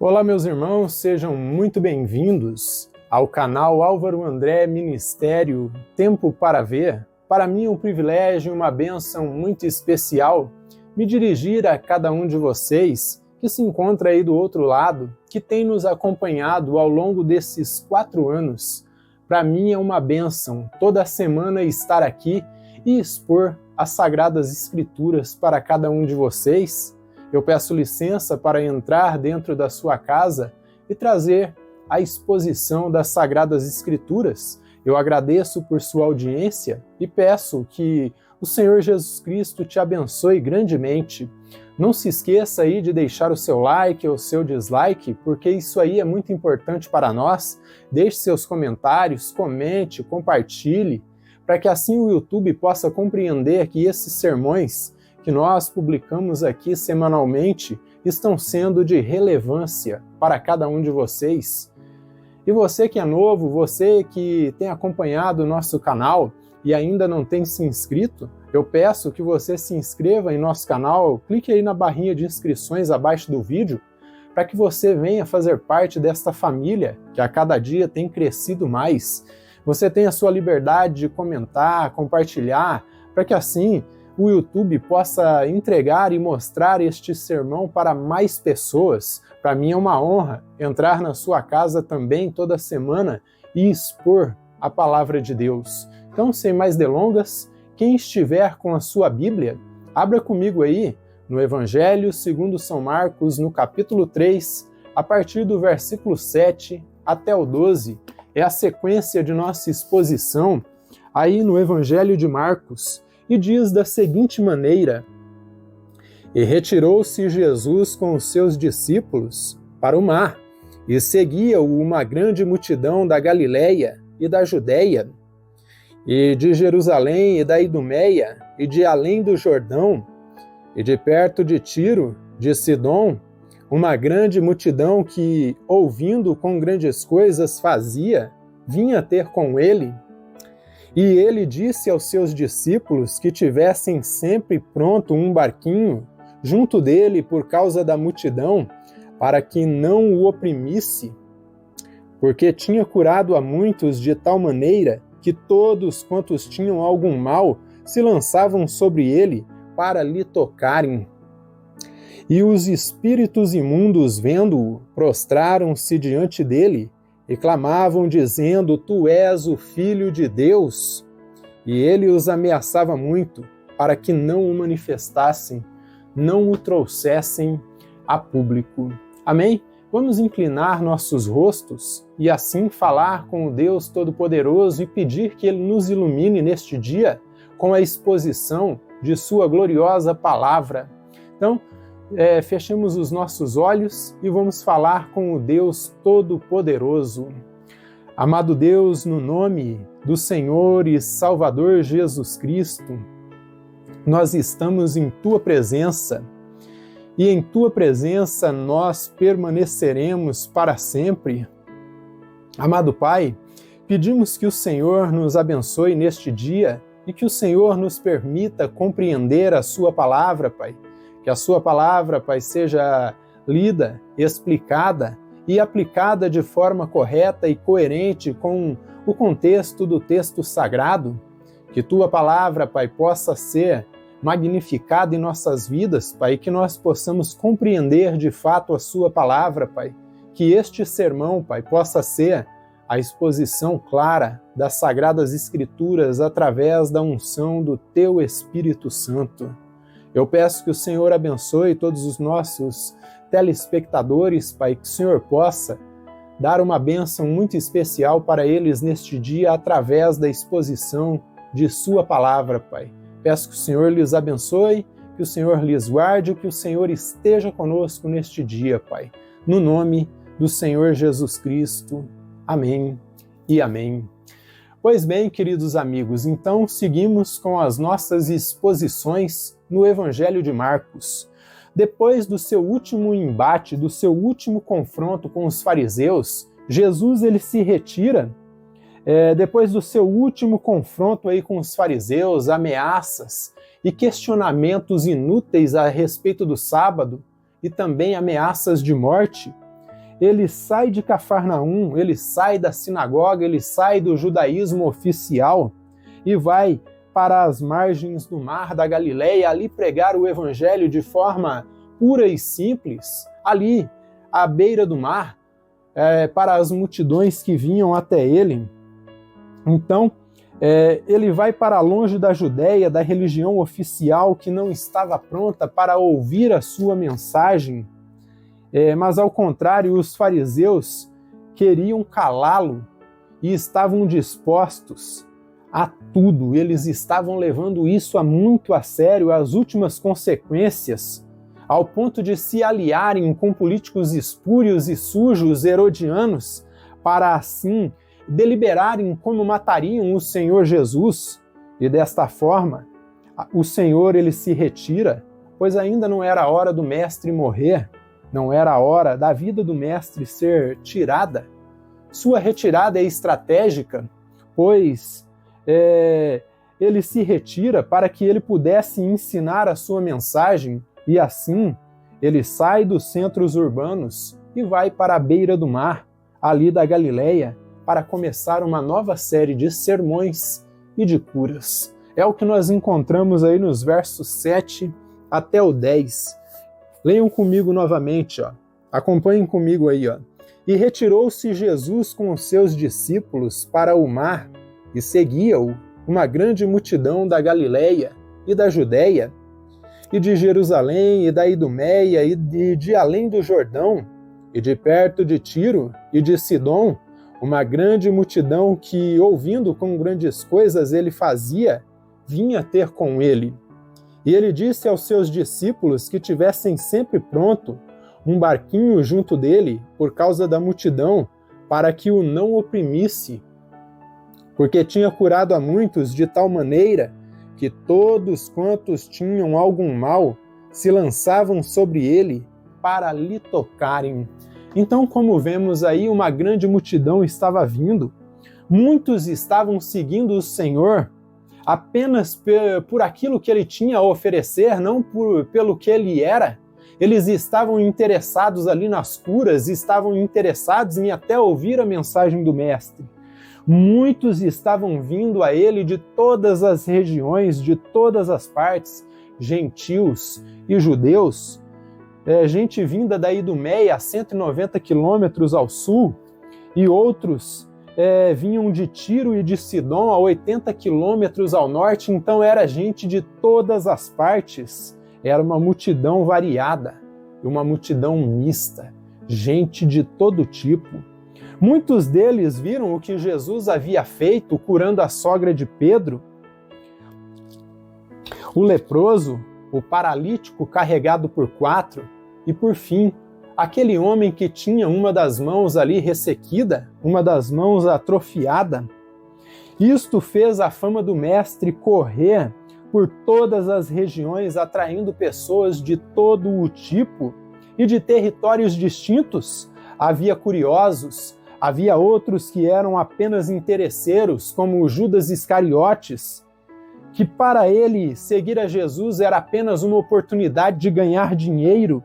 Olá, meus irmãos, sejam muito bem-vindos ao canal Álvaro André Ministério Tempo para Ver. Para mim é um privilégio e uma bênção muito especial me dirigir a cada um de vocês que se encontra aí do outro lado, que tem nos acompanhado ao longo desses 4 anos. Para mim é uma bênção toda semana estar aqui e expor as Sagradas Escrituras para cada um de vocês. Eu peço licença para entrar dentro da sua casa e trazer a exposição das Sagradas Escrituras. Eu agradeço por sua audiência e peço que o Senhor Jesus Cristo te abençoe grandemente. Não se esqueça aí de deixar o seu like ou o seu dislike, porque isso aí é muito importante para nós. Deixe seus comentários, comente, compartilhe, para que assim o YouTube possa compreender que esses sermões que nós publicamos aqui semanalmente estão sendo de relevância para cada um de vocês. E você que é novo, você que tem acompanhado o nosso canal e ainda não tem se inscrito, eu peço que você se inscreva em nosso canal, clique aí na barrinha de inscrições abaixo do vídeo, para que você venha fazer parte desta família que a cada dia tem crescido mais. Você tem a sua liberdade de comentar, compartilhar, para que assim o YouTube possa entregar e mostrar este sermão para mais pessoas. Para mim é uma honra entrar na sua casa também toda semana e expor a palavra de Deus. Então, sem mais delongas, quem estiver com a sua Bíblia, abra comigo aí no Evangelho segundo São Marcos, no capítulo 3, a partir do versículo 7 até o 12. É a sequência de nossa exposição aí no Evangelho de Marcos. E diz da seguinte maneira: E retirou-se Jesus com os seus discípulos para o mar, e seguia-o uma grande multidão da Galiléia e da Judéia, e de Jerusalém e da Idumeia, e de além do Jordão, e de perto de Tiro, de Sidom, uma grande multidão que, ouvindo com grandes coisas fazia, vinha ter com ele. E ele disse aos seus discípulos que tivessem sempre pronto um barquinho junto dele por causa da multidão, para que não o oprimisse, porque tinha curado a muitos de tal maneira que todos quantos tinham algum mal se lançavam sobre ele para lhe tocarem. E os espíritos imundos, vendo-o, prostraram-se diante dele, e clamavam, dizendo: Tu és o Filho de Deus. E ele os ameaçava muito, para que não o manifestassem, não o trouxessem a público. Amém? Vamos inclinar nossos rostos e assim falar com o Deus Todo-Poderoso e pedir que Ele nos ilumine neste dia com a exposição de Sua gloriosa palavra. Então, fechemos os nossos olhos e vamos falar com o Deus Todo-Poderoso. Amado Deus, no nome do Senhor e Salvador Jesus Cristo, nós estamos em Tua presença e em Tua presença nós permaneceremos para sempre. Amado Pai, pedimos que o Senhor nos abençoe neste dia e que o Senhor nos permita compreender a Sua palavra, Pai. Que a Sua palavra, Pai, seja lida, explicada e aplicada de forma correta e coerente com o contexto do texto sagrado. Que Tua palavra, Pai, possa ser magnificada em nossas vidas, Pai, e que nós possamos compreender de fato a Sua palavra, Pai. Que este sermão, Pai, possa ser a exposição clara das Sagradas Escrituras através da unção do Teu Espírito Santo. Eu peço que o Senhor abençoe todos os nossos telespectadores, Pai, que o Senhor possa dar uma bênção muito especial para eles neste dia através da exposição de Sua palavra, Pai. Peço que o Senhor lhes abençoe, que o Senhor lhes guarde, que o Senhor esteja conosco neste dia, Pai. No nome do Senhor Jesus Cristo. Amém e amém. Pois bem, queridos amigos, então seguimos com as nossas exposições no Evangelho de Marcos. Depois do seu último embate, do seu último confronto com os fariseus, Jesus ele se retira. Depois do seu último confronto aí com os fariseus, ameaças e questionamentos inúteis a respeito do sábado e também ameaças de morte, ele sai de Cafarnaum, ele sai da sinagoga, ele sai do judaísmo oficial e vai para as margens do mar da Galileia, ali pregar o evangelho de forma pura e simples, ali à beira do mar, para as multidões que vinham até ele. Então, ele vai para longe da Judéia, da religião oficial que não estava pronta para ouvir a sua mensagem, mas ao contrário, os fariseus queriam calá-lo e estavam dispostos a tudo. Eles estavam levando isso muito a sério, as últimas consequências, ao ponto de se aliarem com políticos espúrios e sujos herodianos para assim deliberarem como matariam o Senhor Jesus. E desta forma, o Senhor ele se retira, pois ainda não era a hora do mestre morrer, não era a hora da vida do mestre ser tirada. Sua retirada é estratégica, pois ele se retira para que ele pudesse ensinar a sua mensagem, e assim ele sai dos centros urbanos e vai para a beira do mar, ali da Galileia, para começar uma nova série de sermões e de curas. É o que nós encontramos aí nos versos 7 até o 10. Leiam comigo novamente, acompanhem comigo aí. E retirou-se Jesus com os seus discípulos para o mar, e seguia-o uma grande multidão da Galileia e da Judéia, e de Jerusalém, e da Idumeia, e de além do Jordão, e de perto de Tiro e de Sidom, uma grande multidão que, ouvindo com grandes coisas ele fazia, vinha ter com ele. E ele disse aos seus discípulos que tivessem sempre pronto um barquinho junto dele, por causa da multidão, para que o não oprimisse, porque tinha curado a muitos de tal maneira que todos quantos tinham algum mal se lançavam sobre ele para lhe tocarem. Então, como vemos aí, uma grande multidão estava vindo, muitos estavam seguindo o Senhor apenas por aquilo que ele tinha a oferecer, não pelo que ele era. Eles estavam interessados ali nas curas, estavam interessados em até ouvir a mensagem do Mestre. Muitos estavam vindo a ele de todas as regiões, de todas as partes, gentios e judeus, gente vinda da Idumeia, a 190 quilômetros ao sul, e outros vinham de Tiro e de Sidom, a 80 quilômetros ao norte. Então era gente de todas as partes, era uma multidão variada, uma multidão mista, gente de todo tipo. Muitos deles viram o que Jesus havia feito, curando a sogra de Pedro, o leproso, o paralítico carregado por 4, e por fim, aquele homem que tinha uma das mãos ali ressequida, uma das mãos atrofiada. Isto fez a fama do Mestre correr por todas as regiões, atraindo pessoas de todo o tipo e de territórios distintos. Havia curiosos, havia outros que eram apenas interesseiros, como o Judas Iscariotes, que para ele seguir a Jesus era apenas uma oportunidade de ganhar dinheiro.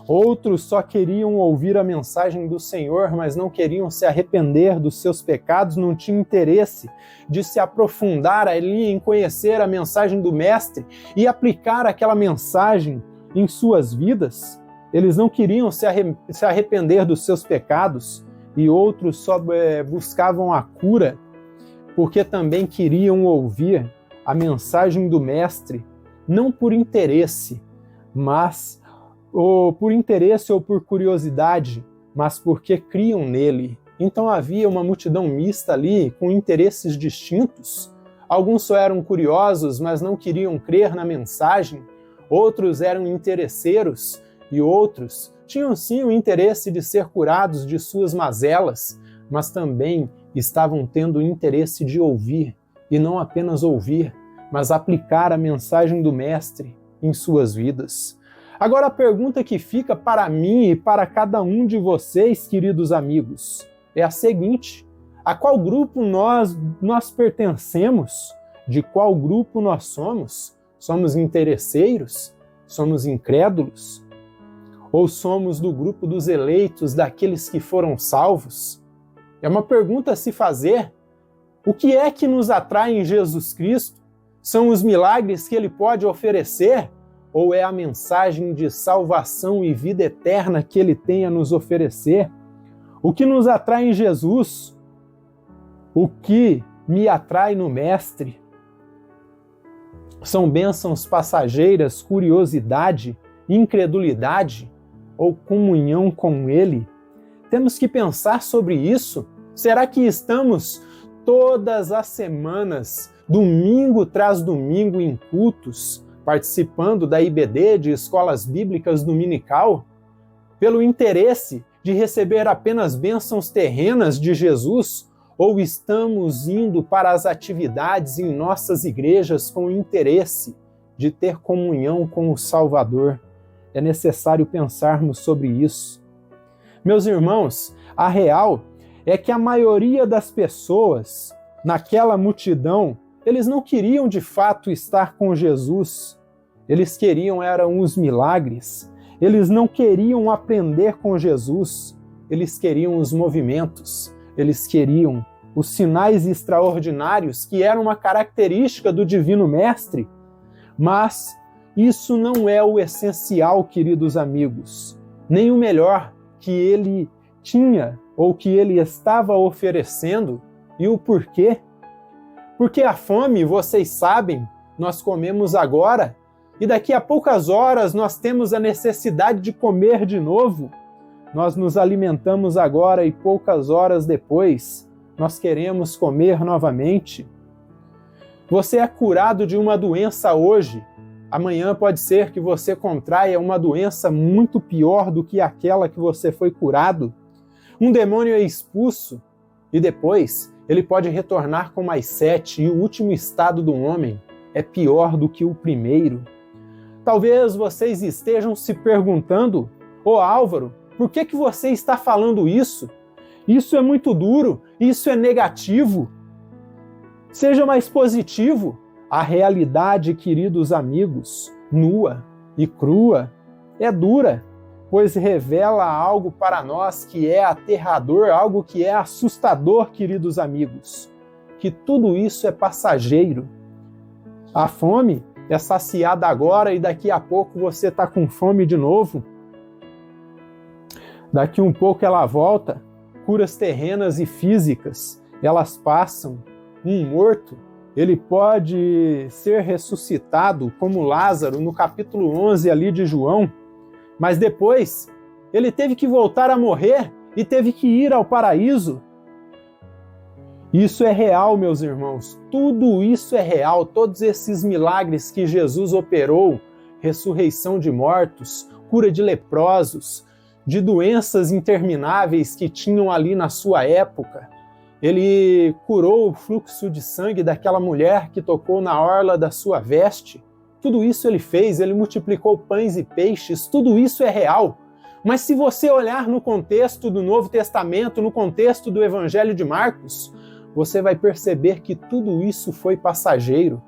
Outros só queriam ouvir a mensagem do Senhor, mas não queriam se arrepender dos seus pecados, não tinham interesse de se aprofundar ali em conhecer a mensagem do Mestre e aplicar aquela mensagem em suas vidas. Eles não queriam se arrepender dos seus pecados, e outros só buscavam a cura porque também queriam ouvir a mensagem do Mestre, não por interesse, ou por curiosidade, mas porque criam nele. Então havia uma multidão mista ali, com interesses distintos. Alguns só eram curiosos, mas não queriam crer na mensagem. Outros eram interesseiros, e outros tinham sim o interesse de ser curados de suas mazelas, mas também estavam tendo o interesse de ouvir, e não apenas ouvir, mas aplicar a mensagem do Mestre em suas vidas. Agora a pergunta que fica para mim e para cada um de vocês, queridos amigos, é a seguinte: a qual grupo nós pertencemos? De qual grupo nós somos? Somos interesseiros? Somos incrédulos? Ou somos do grupo dos eleitos, daqueles que foram salvos? É uma pergunta a se fazer. O que é que nos atrai em Jesus Cristo? São os milagres que Ele pode oferecer? Ou é a mensagem de salvação e vida eterna que Ele tem a nos oferecer? O que nos atrai em Jesus? O que me atrai no Mestre? São bênçãos passageiras, curiosidade, incredulidade ou comunhão com Ele? Temos que pensar sobre isso. Será que estamos todas as semanas, domingo tras domingo, em cultos, participando da IBD, de escolas bíblicas dominical, pelo interesse de receber apenas bênçãos terrenas de Jesus? Ou estamos indo para as atividades em nossas igrejas com o interesse de ter comunhão com o Salvador? É necessário pensarmos sobre isso. Meus irmãos, a real é que a maioria das pessoas naquela multidão, eles não queriam de fato estar com Jesus. Eles queriam eram os milagres. Eles não queriam aprender com Jesus. Eles queriam os movimentos. Eles queriam os sinais extraordinários que eram uma característica do Divino Mestre. Mas isso não é o essencial, queridos amigos, nem o melhor que ele tinha ou que ele estava oferecendo. E o porquê? Porque a fome, vocês sabem, nós comemos agora e daqui a poucas horas nós temos a necessidade de comer de novo. Nós nos alimentamos agora e poucas horas depois nós queremos comer novamente. Você é curado de uma doença hoje. Amanhã pode ser que você contraia uma doença muito pior do que aquela que você foi curado. Um demônio é expulso e depois ele pode retornar com mais 7 e o último estado do homem é pior do que o primeiro. Talvez vocês estejam se perguntando: ô Álvaro, por que você está falando isso? Isso é muito duro, isso é negativo. Seja mais positivo. A realidade, queridos amigos, nua e crua, é dura, pois revela algo para nós que é aterrador, algo que é assustador, queridos amigos, que tudo isso é passageiro. A fome é saciada agora e daqui a pouco você está com fome de novo. Daqui um pouco ela volta. Curas terrenas e físicas, elas passam. Um morto, ele pode ser ressuscitado, como Lázaro, no capítulo 11 ali de João, mas depois ele teve que voltar a morrer e teve que ir ao paraíso. Isso é real, meus irmãos, tudo isso é real, todos esses milagres que Jesus operou, ressurreição de mortos, cura de leprosos, de doenças intermináveis que tinham ali na sua época. Ele curou o fluxo de sangue daquela mulher que tocou na orla da sua veste. Tudo isso ele fez, ele multiplicou pães e peixes, tudo isso é real. Mas se você olhar no contexto do Novo Testamento, no contexto do Evangelho de Marcos, você vai perceber que tudo isso foi passageiro.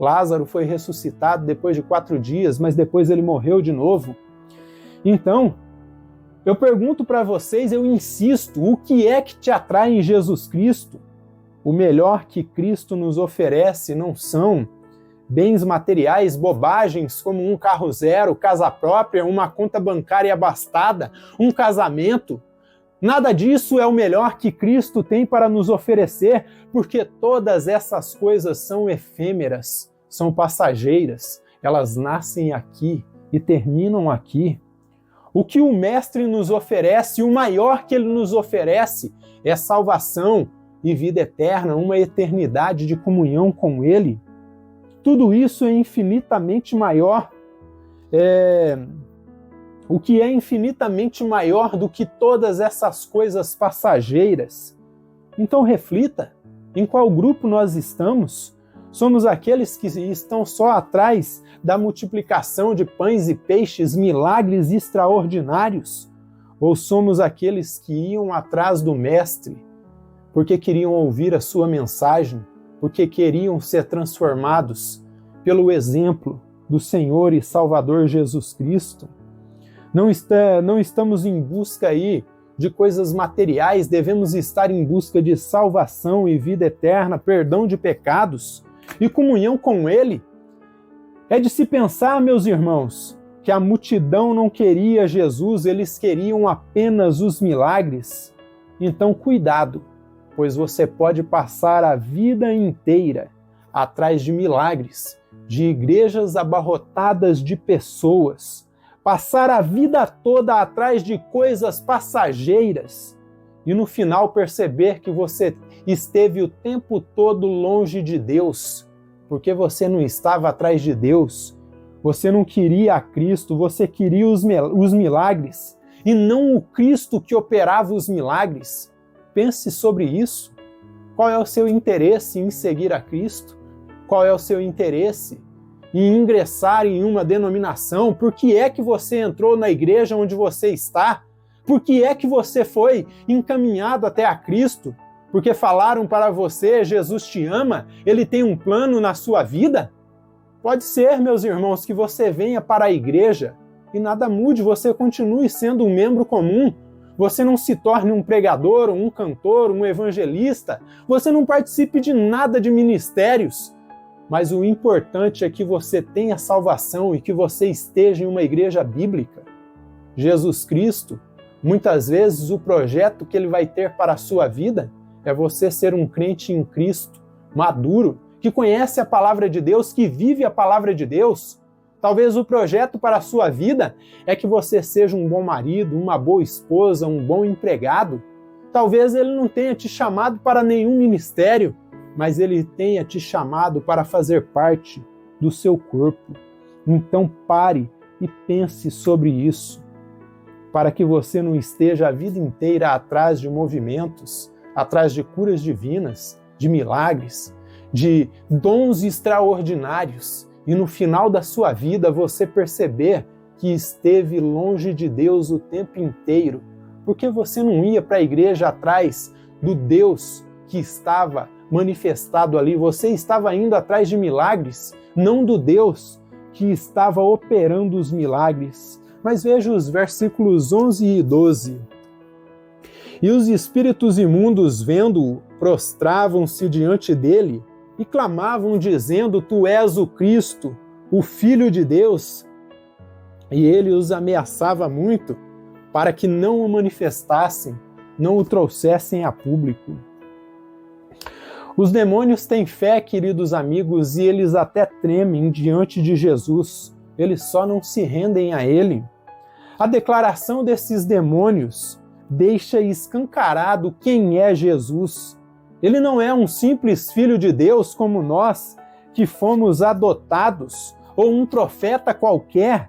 Lázaro foi ressuscitado depois de 4 dias, mas depois ele morreu de novo. Então, eu pergunto para vocês, eu insisto, o que é que te atrai em Jesus Cristo? O melhor que Cristo nos oferece não são bens materiais, bobagens como um carro zero, casa própria, uma conta bancária abastada, um casamento. Nada disso é o melhor que Cristo tem para nos oferecer, porque todas essas coisas são efêmeras, são passageiras, elas nascem aqui e terminam aqui. O que o Mestre nos oferece, o maior que Ele nos oferece, é salvação e vida eterna, uma eternidade de comunhão com Ele. Tudo isso é infinitamente maior. O que é infinitamente maior do que todas essas coisas passageiras. Então reflita, em qual grupo nós estamos? Somos aqueles que estão só atrás da multiplicação de pães e peixes, milagres extraordinários? Ou somos aqueles que iam atrás do Mestre, porque queriam ouvir a sua mensagem, porque queriam ser transformados pelo exemplo do Senhor e Salvador Jesus Cristo? Não estamos em busca aí de coisas materiais, devemos estar em busca de salvação e vida eterna, perdão de pecados e comunhão com Ele. É de se pensar, meus irmãos, que a multidão não queria Jesus, eles queriam apenas os milagres. Então, cuidado, pois você pode passar a vida inteira atrás de milagres, de igrejas abarrotadas de pessoas, passar a vida toda atrás de coisas passageiras e no final perceber que você esteve o tempo todo longe de Deus, porque você não estava atrás de Deus, você não queria a Cristo, você queria os milagres e não o Cristo que operava os milagres. Pense sobre isso. Qual é o seu interesse em seguir a Cristo? Qual é o seu interesse em ingressar em uma denominação? Por que é que você entrou na igreja onde você está? Por que é que você foi encaminhado até a Cristo? Porque falaram para você, Jesus te ama, Ele tem um plano na sua vida? Pode ser, meus irmãos, que você venha para a igreja e nada mude, você continue sendo um membro comum, você não se torne um pregador, um cantor, um evangelista, você não participe de nada de ministérios, mas o importante é que você tenha salvação e que você esteja em uma igreja bíblica. Jesus Cristo, muitas vezes o projeto que Ele vai ter para a sua vida é você ser um crente em Cristo, maduro, que conhece a palavra de Deus, que vive a palavra de Deus. Talvez o projeto para a sua vida é que você seja um bom marido, uma boa esposa, um bom empregado. Talvez Ele não tenha te chamado para nenhum ministério, mas Ele tenha te chamado para fazer parte do seu corpo. Então pare e pense sobre isso, para que você não esteja a vida inteira atrás de movimentos, atrás de curas divinas, de milagres, de dons extraordinários, e no final da sua vida você perceber que esteve longe de Deus o tempo inteiro, porque você não ia para a igreja atrás do Deus que estava manifestado ali, você estava indo atrás de milagres, não do Deus que estava operando os milagres. Mas veja os versículos 11 e 12. E os espíritos imundos, vendo-o, prostravam-se diante dele e clamavam, dizendo: Tu és o Cristo, o Filho de Deus. E ele os ameaçava muito, para que não o manifestassem, não o trouxessem a público. Os demônios têm fé, queridos amigos, e eles até tremem diante de Jesus. Eles só não se rendem a ele. A declaração desses demônios deixa escancarado quem é Jesus. Ele não é um simples filho de Deus como nós, que fomos adotados, ou um profeta qualquer.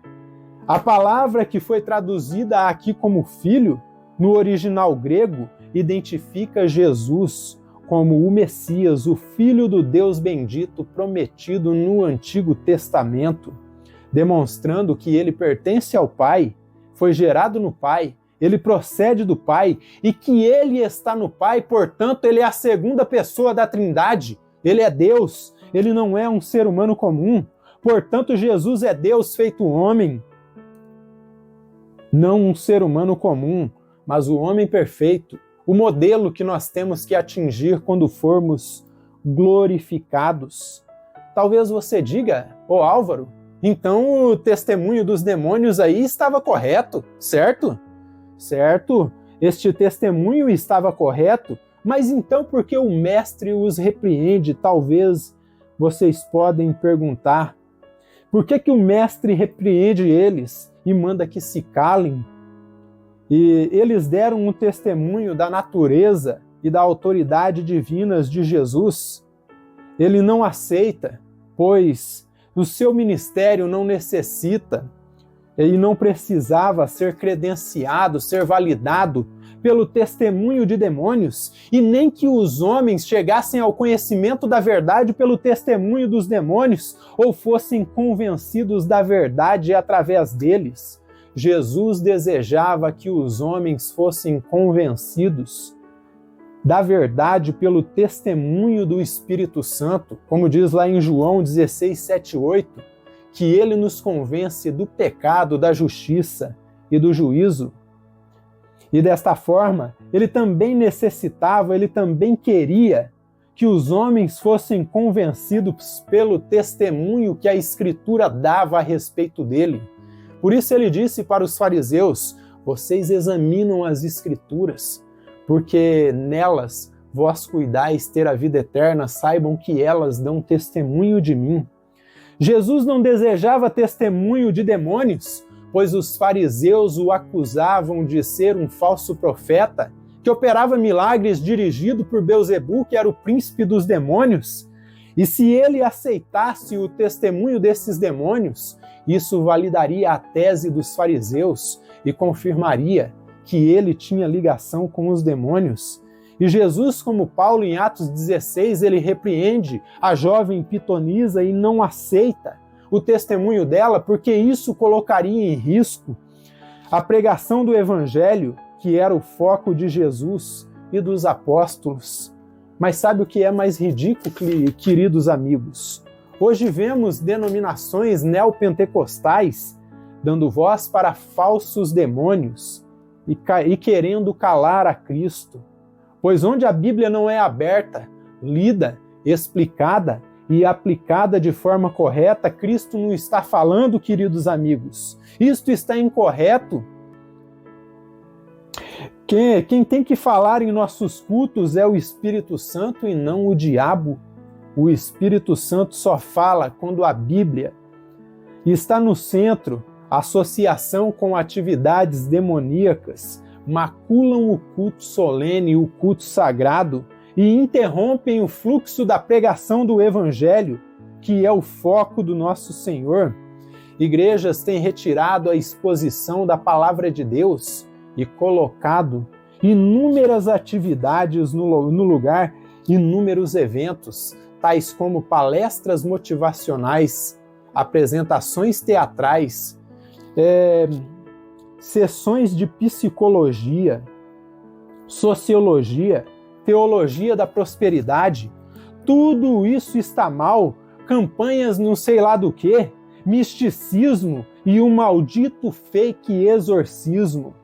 A palavra que foi traduzida aqui como filho, no original grego, identifica Jesus como o Messias, o Filho do Deus bendito prometido no Antigo Testamento, demonstrando que ele pertence ao Pai, foi gerado no Pai, ele procede do Pai e que ele está no Pai, portanto, ele é a segunda pessoa da Trindade. Ele é Deus, ele não é um ser humano comum. Portanto, Jesus é Deus feito homem. Não um ser humano comum, mas o homem perfeito. O modelo que nós temos que atingir quando formos glorificados. Talvez você diga: ô Álvaro, então o testemunho dos demônios aí estava correto, certo? Certo, este testemunho estava correto, mas então por que o mestre os repreende? Talvez vocês podem perguntar. Por que o mestre repreende eles e manda que se calem? E eles deram um testemunho da natureza e da autoridade divinas de Jesus. Ele não aceita, pois o seu ministério não necessita e não precisava ser credenciado, ser validado pelo testemunho de demônios, e nem que os homens chegassem ao conhecimento da verdade pelo testemunho dos demônios, ou fossem convencidos da verdade através deles. Jesus desejava que os homens fossem convencidos da verdade pelo testemunho do Espírito Santo, como diz lá em João 16, 7, 8, que ele nos convence do pecado, da justiça e do juízo. E desta forma, ele também necessitava, ele também queria que os homens fossem convencidos pelo testemunho que a Escritura dava a respeito dele. Por isso ele disse para os fariseus: vocês examinam as Escrituras, porque nelas vós cuidais ter a vida eterna, saibam que elas dão testemunho de mim. Jesus não desejava testemunho de demônios, pois os fariseus o acusavam de ser um falso profeta, que operava milagres dirigido por Belzebu, que era o príncipe dos demônios. E se ele aceitasse o testemunho desses demônios, isso validaria a tese dos fariseus e confirmaria que ele tinha ligação com os demônios. E Jesus, como Paulo em Atos 16, ele repreende a jovem pitonisa e não aceita o testemunho dela, porque isso colocaria em risco a pregação do Evangelho, que era o foco de Jesus e dos apóstolos. Mas sabe o que é mais ridículo, queridos amigos? Hoje vemos denominações neopentecostais dando voz para falsos demônios e querendo calar a Cristo. Pois onde a Bíblia não é aberta, lida, explicada e aplicada de forma correta, Cristo não está falando, queridos amigos. Isto está incorreto. Quem tem que falar em nossos cultos é o Espírito Santo e não o diabo. O Espírito Santo só fala quando a Bíblia está no centro. A associação com atividades demoníacas maculam o culto solene, o culto sagrado, e interrompem o fluxo da pregação do Evangelho, que é o foco do nosso Senhor. Igrejas têm retirado a exposição da palavra de Deus e colocado inúmeras atividades no lugar, inúmeros eventos, tais como palestras motivacionais, apresentações teatrais, sessões de psicologia, sociologia, teologia da prosperidade. Tudo isso está mal. Campanhas não sei lá do que, misticismo e um maldito fake exorcismo.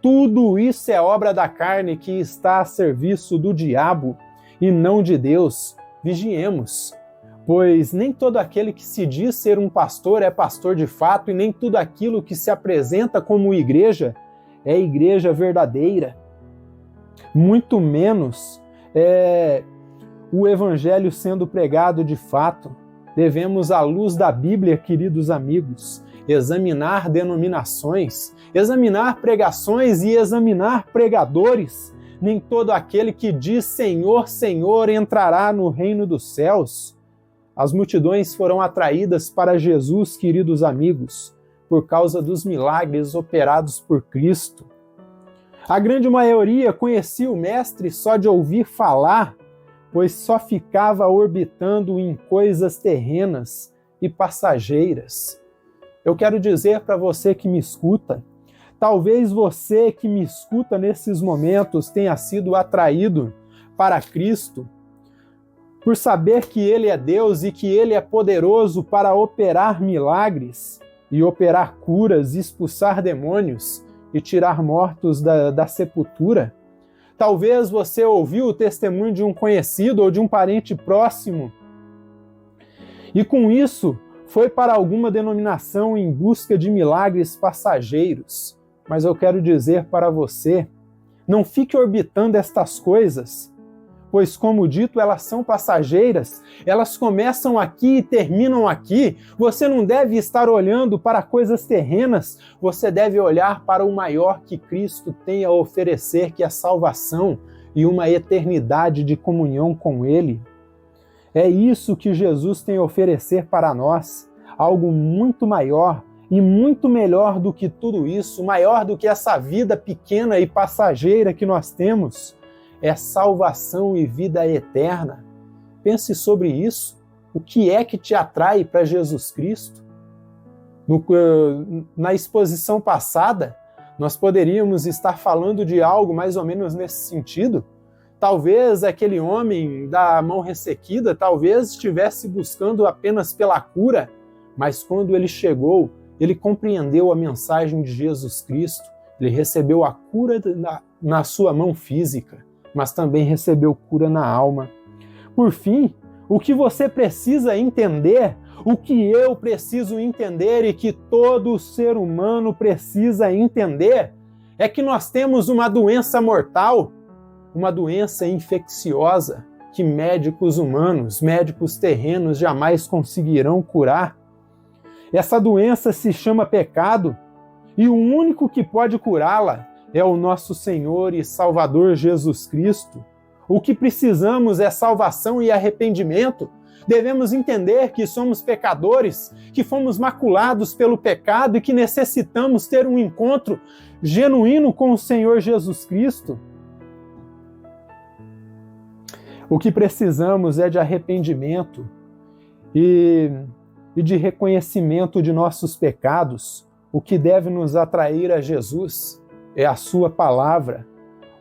Tudo isso é obra da carne que está a serviço do diabo e não de Deus. Vigiemos, pois nem todo aquele que se diz ser um pastor é pastor de fato, e nem tudo aquilo que se apresenta como igreja é igreja verdadeira. Muito menos o evangelho sendo pregado de fato. Devemos, à luz da Bíblia, queridos amigos, examinar denominações, examinar pregações e examinar pregadores. Nem todo aquele que diz Senhor, Senhor entrará no reino dos céus. As multidões foram atraídas para Jesus, queridos amigos, por causa dos milagres operados por Cristo. A grande maioria conhecia o Mestre só de ouvir falar, pois só ficava orbitando em coisas terrenas e passageiras. Eu quero dizer para você que me escuta, talvez você que me escuta nesses momentos tenha sido atraído para Cristo por saber que Ele é Deus e que Ele é poderoso para operar milagres e operar curas, expulsar demônios e tirar mortos da sepultura. Talvez você ouviu o testemunho de um conhecido ou de um parente próximo e com isso foi para alguma denominação em busca de milagres passageiros. Mas eu quero dizer para você, não fique orbitando estas coisas, pois, como dito, elas são passageiras, elas começam aqui e terminam aqui. Você não deve estar olhando para coisas terrenas, você deve olhar para o maior que Cristo tem a oferecer, que é a salvação e uma eternidade de comunhão com Ele. É isso que Jesus tem a oferecer para nós, algo muito maior e muito melhor do que tudo isso, maior do que essa vida pequena e passageira que nós temos. É salvação e vida eterna. Pense sobre isso. O que é que te atrai para Jesus Cristo? Na exposição passada, nós poderíamos estar falando de algo mais ou menos nesse sentido. Talvez aquele homem da mão ressequida, talvez estivesse buscando apenas pela cura, mas quando ele chegou ele compreendeu a mensagem de Jesus Cristo, ele recebeu a cura na sua mão física, mas também recebeu cura na alma. Por fim, o que você precisa entender, o que eu preciso entender e que todo ser humano precisa entender, é que nós temos uma doença mortal, uma doença infecciosa que médicos humanos, médicos terrenos jamais conseguirão curar. Essa doença se chama pecado e o único que pode curá-la é o nosso Senhor e Salvador Jesus Cristo. O que precisamos é salvação e arrependimento. Devemos entender que somos pecadores, que fomos maculados pelo pecado e que necessitamos ter um encontro genuíno com o Senhor Jesus Cristo. O que precisamos é de arrependimento e de reconhecimento de nossos pecados. O que deve nos atrair a Jesus é a sua palavra.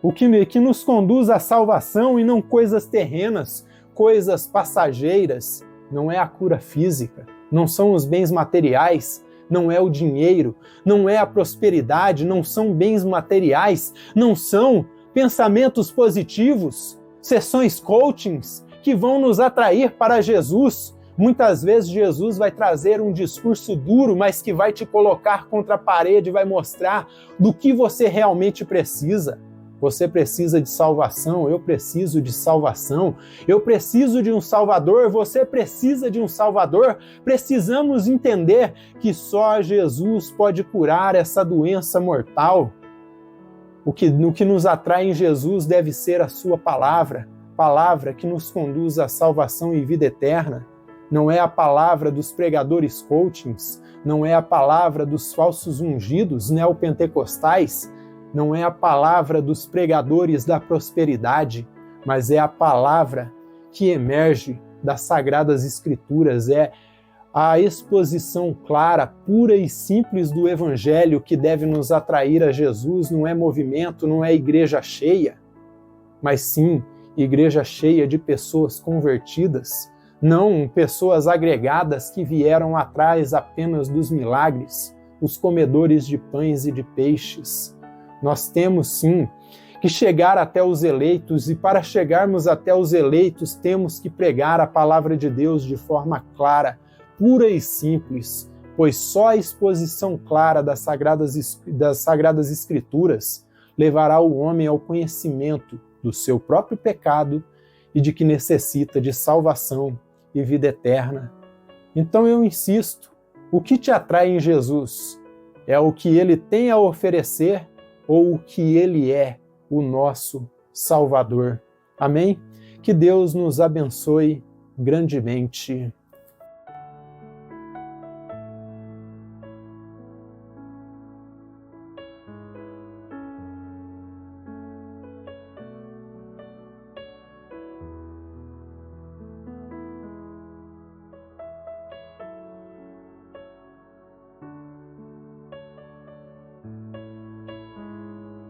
O que nos conduz à salvação e não coisas terrenas, coisas passageiras. Não é a cura física, não são os bens materiais, não é o dinheiro, não é a prosperidade, não são bens materiais, não são pensamentos positivos, sessões coachings que vão nos atrair para Jesus. Muitas vezes Jesus vai trazer um discurso duro, mas que vai te colocar contra a parede, vai mostrar do que você realmente precisa. Você precisa de salvação, eu preciso de salvação, eu preciso de um Salvador, você precisa de um Salvador. Precisamos entender que só Jesus pode curar essa doença mortal. O que nos atrai em Jesus deve ser a sua palavra que nos conduz à salvação e vida eterna. Não é a palavra dos pregadores coachings, não é a palavra dos falsos ungidos neopentecostais, não é a palavra dos pregadores da prosperidade, mas é a palavra que emerge das Sagradas Escrituras, é a exposição clara, pura e simples do Evangelho que deve nos atrair a Jesus. Não é movimento, não é igreja cheia, mas sim igreja cheia de pessoas convertidas, não pessoas agregadas que vieram atrás apenas dos milagres, os comedores de pães e de peixes. Nós temos sim que chegar até os eleitos, e para chegarmos até os eleitos temos que pregar a palavra de Deus de forma clara, pura e simples, pois só a exposição clara das Sagradas Escrituras levará o homem ao conhecimento do seu próprio pecado e de que necessita de salvação e vida eterna. Então eu insisto, o que te atrai em Jesus? É o que ele tem a oferecer ou o que ele é, o nosso Salvador? Amém? Que Deus nos abençoe grandemente.